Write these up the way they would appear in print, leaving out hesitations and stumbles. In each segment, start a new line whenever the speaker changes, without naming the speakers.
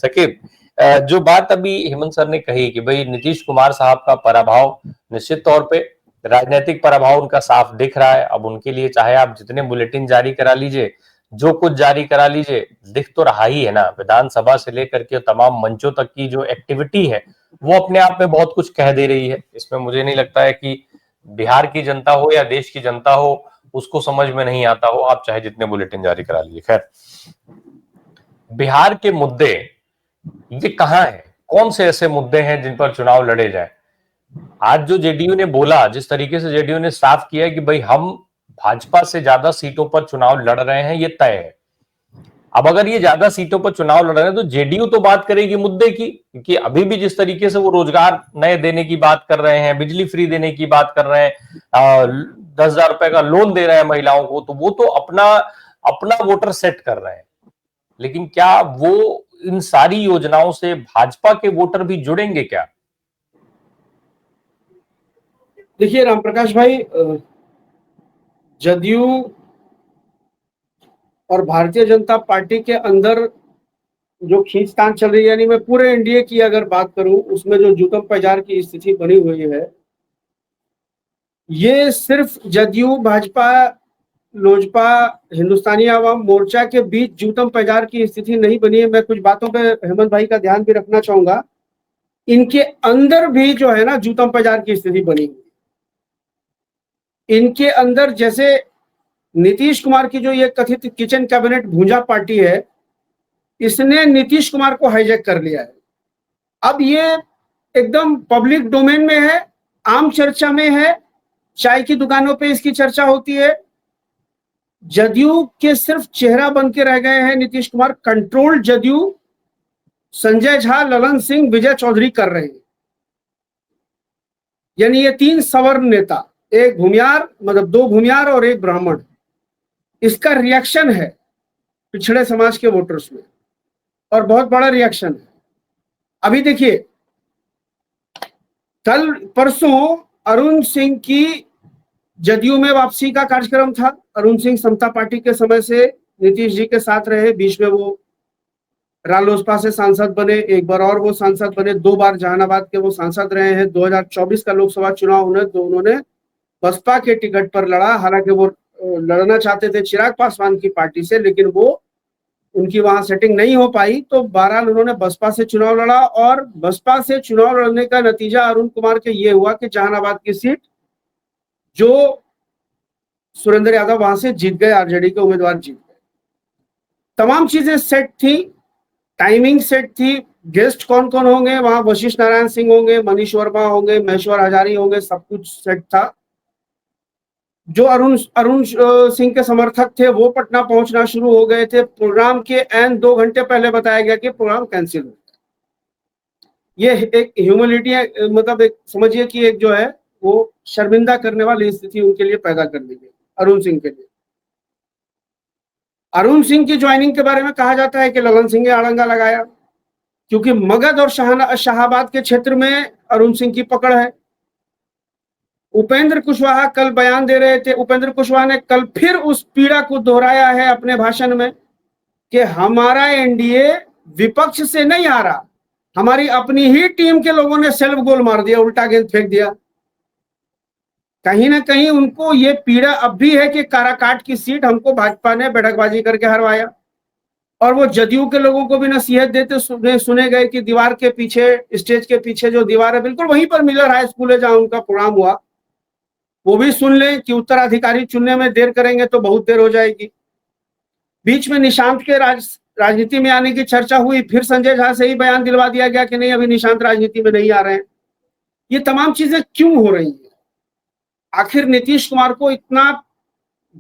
सकीब, जो बात अभी हेमंत सर ने कही कि भाई नीतीश कुमार साहब का पराभव निश्चित तौर पे राजनीतिक पराभव उनका साफ दिख रहा है। अब उनके लिए चाहे आप जितने बुलेटिन जारी करा लीजिए, जो कुछ जारी करा लीजिए, दिख तो रहा ही है ना। विधानसभा से लेकर के तमाम मंचों तक की जो एक्टिविटी है वो अपने आप में बहुत कुछ कह दे रही है। इसमें मुझे नहीं लगता है कि बिहार की जनता हो या देश की जनता हो उसको समझ में नहीं आता हो, आप चाहे जितने बुलेटिन जारी करा लीजिए। खैर, बिहार के मुद्दे ये कहां है? कौन से ऐसे मुद्दे हैं जिन पर चुनाव लड़े जाए? आज जो जेडीयू ने बोला, जिस तरीके से जेडीयू ने साफ किया कि भाई हम भाजपा से ज्यादा सीटों पर चुनाव लड़ रहे हैं, ये तय है। अब अगर ये ज्यादा सीटों पर चुनाव लड़ रहे हैं तो जेडीयू तो बात करेगी मुद्दे की, क्योंकि अभी भी जिस तरीके से वो रोजगार नए देने की बात कर रहे हैं, बिजली फ्री देने की बात कर रहे हैं, 10,000 रुपए का लोन दे रहे हैं महिलाओं को, तो वो तो अपना अपना वोटर सेट कर रहे हैं। लेकिन क्या वो इन सारी योजनाओं से भाजपा के वोटर भी जुड़ेंगे क्या?
देखिए रामप्रकाश भाई, जदयू और भारतीय जनता पार्टी के अंदर जो खींचतान चल रही है, यानी मैं पूरे एनडीए की अगर बात करूं, उसमें जो जूतम पैजार की स्थिति बनी हुई है, ये सिर्फ जदयू, भाजपा, लोजपा, हिंदुस्तानी आवाम मोर्चा के बीच जूतम पैजार की स्थिति नहीं बनी है। मैं कुछ बातों पे हेमंत भाई का ध्यान भी रखना चाहूंगा। इनके अंदर भी जो है ना जूतम पैजार की स्थिति बनी हुई। इनके अंदर जैसे नीतीश कुमार की जो ये कथित किचन कैबिनेट भूंजा पार्टी है, इसने नीतीश कुमार को हाईजैक कर लिया है। अब ये एकदम पब्लिक डोमेन में है, आम चर्चा में है, चाय की दुकानों पे इसकी चर्चा होती है। जदयू के सिर्फ चेहरा बन के रह गए हैं नीतीश कुमार। कंट्रोल जदयू संजय झा, ललन सिंह, विजय चौधरी कर रहे हैं। यानी ये तीन सवर्ण नेता, एक भूमियार, मतलब दो भूमियार और एक ब्राह्मण, इसका रिएक्शन है पिछड़े समाज के वोटर्स में, और बहुत बड़ा रिएक्शन है। अभी देखिए, कल परसों अरुण सिंह की जदयू में वापसी का कार्यक्रम था। अरुण सिंह समता पार्टी के समय से नीतीश जी के साथ रहे, बीच में वो रालोसपा से सांसद बने, एक बार और वो सांसद बने, 2 बार जहानाबाद के वो सांसद रहे हैं। 2024 का लोकसभा चुनाव उन्होंने बसपा के टिकट पर लड़ा। हालांकि वो लड़ना चाहते थे चिराग पासवान की पार्टी से, लेकिन वो उनकी वहां सेटिंग नहीं हो पाई, तो बहरहाल उन्होंने बसपा से चुनाव लड़ा। और बसपा से चुनाव लड़ने का नतीजा अरुण कुमार के ये हुआ कि जहानाबाद की सीट जो सुरेंद्र यादव वहां से जीत गए, आरजेडी के उम्मीदवार जीत गए। तमाम चीजें सेट थी, टाइमिंग सेट थी, गेस्ट कौन कौन होंगे वहां, वशिष्ठ नारायण सिंह होंगे, मनीष वर्मा होंगे, महेश्वर हजारी होंगे, सब कुछ सेट था। जो अरुण सिंह के समर्थक थे वो पटना पहुंचना शुरू हो गए थे। प्रोग्राम के एन 2 घंटे पहले बताया गया कि प्रोग्राम कैंसिल हो। ये एक ह्यूमिलिटी, मतलब एक समझिए कि एक जो है वो शर्मिंदा करने वाली स्थिति उनके लिए पैदा कर दी गई अरुण सिंह के लिए। अरुण सिंह की ज्वाइनिंग के बारे में कहा जाता है कि ललन सिंह ने अड़ंगा लगाया, क्योंकि मगध और शाहाबाद के क्षेत्र में अरुण सिंह की पकड़ है। उपेंद्र कुशवाहा कल बयान दे रहे थे। उपेंद्र कुशवाहा ने कल फिर उस पीड़ा को दोहराया है अपने भाषण में कि हमारा एनडीए विपक्ष से नहीं आ रहा, हमारी अपनी ही टीम के लोगों ने सेल्फ गोल मार दिया, उल्टा गेंद फेंक दिया। कहीं ना कहीं उनको ये पीड़ा अब भी है कि काराकाट की सीट हमको भाजपा ने बैठकबाजी करके हरवाया। और वो जदयू के लोगों को भी नसीहत देते सुने गए कि दीवार के पीछे, स्टेज के पीछे जो दीवार है, बिल्कुल वहीं पर मिलर हाई स्कूल है जहां उनका प्रोग्राम हुआ, वो भी सुन लें कि उत्तराधिकारी चुनने में देर करेंगे तो बहुत देर हो जाएगी। बीच में निशांत के राजनीति में आने की चर्चा हुई, फिर संजय झा से ही बयान दिलवा दिया गया कि नहीं, अभी निशांत राजनीति में नहीं आ रहे हैं। ये तमाम चीजें क्यों हो रही है? आखिर नीतीश कुमार को इतना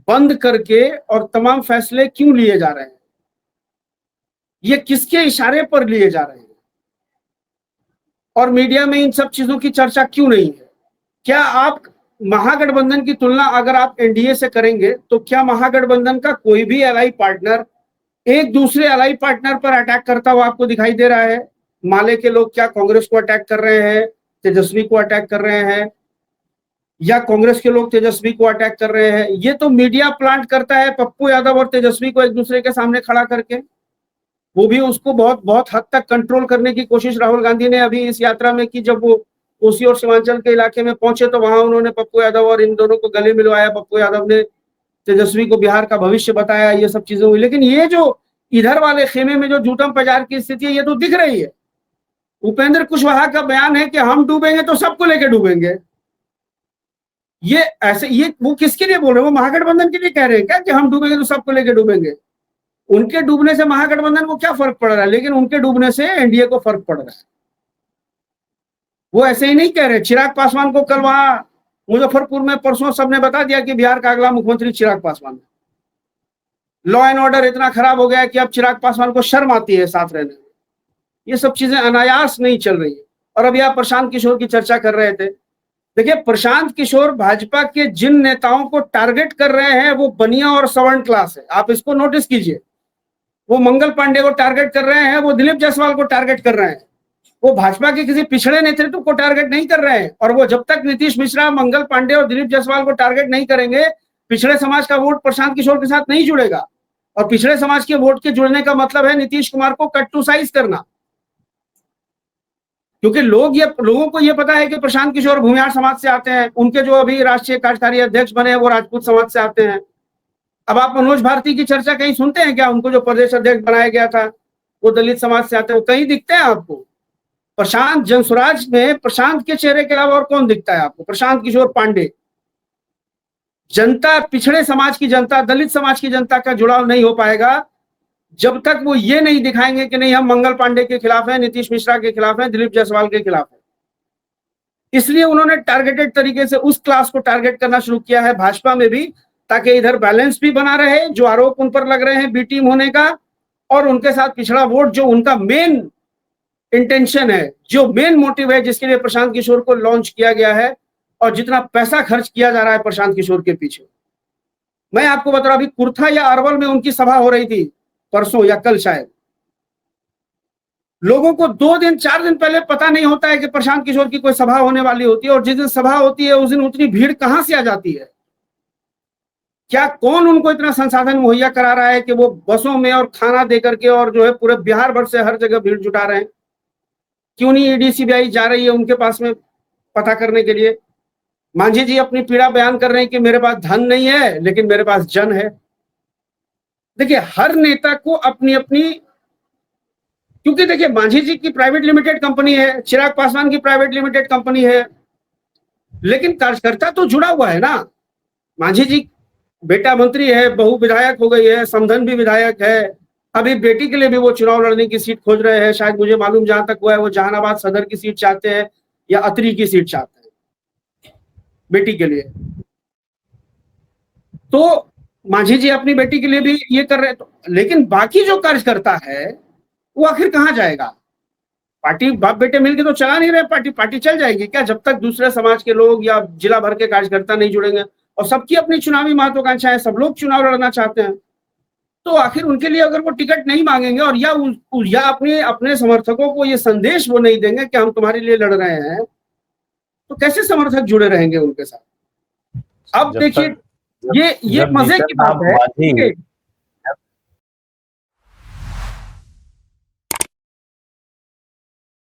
बंद करके और तमाम फैसले क्यों लिए जा रहे हैं? ये किसके इशारे पर लिए जा रहे हैं? और मीडिया में इन सब चीजों की चर्चा क्यों नहीं है? क्या आप महागठबंधन की तुलना अगर आप एनडीए से करेंगे तो क्या महागठबंधन का कोई भी एलाई पार्टनर एक दूसरे एलाई पार्टनर पर अटैक करता हुआ आपको दिखाई दे रहा है? माले के लोग क्या कांग्रेस को अटैक कर रहे हैं, तेजस्वी को अटैक कर रहे हैं, या कांग्रेस के लोग तेजस्वी को अटैक कर रहे हैं? ये तो मीडिया प्लांट करता है पप्पू यादव और तेजस्वी को एक दूसरे के सामने खड़ा करके। वो भी उसको बहुत बहुत हद तक कंट्रोल करने की कोशिश राहुल गांधी ने अभी इस यात्रा में की। जब वो कोसी और सीमांचल के इलाके में पहुंचे तो वहां उन्होंने पप्पू यादव और इन दोनों को गले मिलवाया। पप्पू यादव ने तेजस्वी को बिहार का भविष्य बताया, ये सब चीजें हुई। लेकिन ये जो इधर वाले खेमे में जो जूटम पजार की स्थिति है, ये तो दिख रही है। उपेंद्र कुशवाहा का बयान है कि हम डूबेंगे तो सबको लेके डूबेंगे। ये ऐसे, ये वो किसके लिए बोल रहे हैं? वो महागठबंधन के लिए कह रहे हैं क्या कि हम डूबेंगे तो सबको लेके डूबेंगे? उनके डूबने से महागठबंधन को क्या फर्क पड़ रहा है, लेकिन उनके डूबने से एनडीए को फर्क पड़ रहा है। वो ऐसे ही नहीं कह रहे। चिराग पासवान को कल वहां मुजफ्फरपुर में परसों सबने बता दिया कि बिहार का अगला मुख्यमंत्री चिराग पासवान है। लॉ एंड ऑर्डर इतना खराब हो गया है कि अब चिराग पासवान को शर्म आती है साथ रहने में। ये सब चीजें अनायास नहीं चल रही है। और अभी आप प्रशांत किशोर की चर्चा कर रहे थे। देखिए, प्रशांत किशोर भाजपा के जिन नेताओं को टारगेट कर रहे हैं वो बनिया और सवर्ण क्लास है। आप इसको नोटिस कीजिए। वो मंगल पांडे को टारगेट कर रहे हैं, वो दिलीप जायसवाल को टारगेट कर रहे हैं। वो भाजपा के किसी पिछड़े नेतृत्व को टारगेट नहीं कर रहे हैं। और वो जब तक नीतीश मिश्रा, मंगल पांडे और दिलीप जायसवाल को टारगेट नहीं करेंगे, पिछड़े समाज का वोट प्रशांत किशोर के साथ नहीं जुड़ेगा। और पिछड़े समाज के वोट के जुड़ने का मतलब है नीतीश कुमार को कट टू साइज करना। क्योंकि लोगों को ये पता है कि प्रशांत किशोर भूमिहार समाज से आते हैं। उनके जो अभी राष्ट्रीय कार्यकारी अध्यक्ष बने हैं वो राजपूत समाज से आते हैं। अब आप मनोज भारती की चर्चा कहीं सुनते हैं क्या? उनको जो प्रदेश अध्यक्ष बनाया गया था वो दलित समाज से आते हैं। वो कहीं दिखते हैं आपको? प्रशांत जनसुराज में प्रशांत के चेहरे के अलावा और कौन दिखता है आपको? प्रशांत किशोर पांडे। जनता, पिछड़े समाज की जनता, दलित समाज की जनता का जुड़ाव नहीं हो पाएगा जब तक वो ये नहीं दिखाएंगे कि नहीं हम मंगल पांडे के खिलाफ हैं, नीतीश मिश्रा के खिलाफ हैं, दिलीप जायसवाल के खिलाफ हैं। इसलिए उन्होंने टारगेटेड तरीके से उस क्लास को टारगेट करना शुरू किया है भाजपा में भी, ताकि इधर बैलेंस भी बना रहे जो आरोप उन पर लग रहे हैं बी टीम होने का, और उनके साथ पिछड़ा वोट जो उनका मेन इंटेंशन है, जो मेन मोटिव है जिसके लिए प्रशांत किशोर को लॉन्च किया गया है और जितना पैसा खर्च किया जा रहा है प्रशांत किशोर के पीछे। मैं आपको बता रहा हूं, अभी कुर्था या अरवल में उनकी सभा हो रही थी परसों या कल शायद। लोगों को 2 दिन 4 दिन पहले पता नहीं होता है कि प्रशांत किशोर की कोई सभा होने वाली होती है, और जिस दिन सभा होती है उस दिन उतनी भीड़ कहां से आ जाती है? क्या कौन उनको इतना संसाधन मुहैया करा रहा है कि वो बसों में और खाना देकर के और जो है पूरे बिहार भर से हर जगह भीड़ जुटा रहे हैं? क्यों नहीं ईडी सीबीआई जा रही है उनके पास में पता करने के लिए? मांझी जी अपनी पीड़ा बयान कर रहे हैं कि मेरे पास धन नहीं है लेकिन मेरे पास जन है। देखिए, हर नेता को अपनी अपनी, क्योंकि देखिए मांझी जी की प्राइवेट लिमिटेड कंपनी है, चिराग पासवान की प्राइवेट लिमिटेड कंपनी है, लेकिन कार्यकर्ता तो जुड़ा हुआ है ना। मांझी जी बेटा मंत्री है, बहू विधायक हो गई है, समधन भी विधायक है। अभी बेटी के लिए भी वो चुनाव लड़ने की सीट खोज रहे हैं। शायद मुझे मालूम जहां तक हुआ है वो जहानाबाद सदर की सीट चाहते हैं या अतरी की सीट चाहते हैं बेटी के लिए। तो मांझी जी अपनी बेटी के लिए भी ये कर रहे हैं। लेकिन बाकी जो कार्यकर्ता है वो आखिर कहां जाएगा? पार्टी बाप बेटे मिलकर तो चला नहीं रहे पार्टी। पार्टी चल जाएगी क्या जब तक दूसरे समाज के लोग या जिला भर के कार्यकर्ता नहीं जुड़ेंगे? और सबकी अपनी चुनावी महत्वाकांक्षा है, सब लोग चुनाव लड़ना चाहते हैं। तो आखिर उनके लिए अगर वो टिकट नहीं मांगेंगे और या अपने समर्थकों को ये संदेश वो नहीं देंगे कि हम तुम्हारे लिए लड़ रहे हैं, तो कैसे समर्थक जुड़े रहेंगे उनके साथ? अब देखिए, ये मजे की बात है।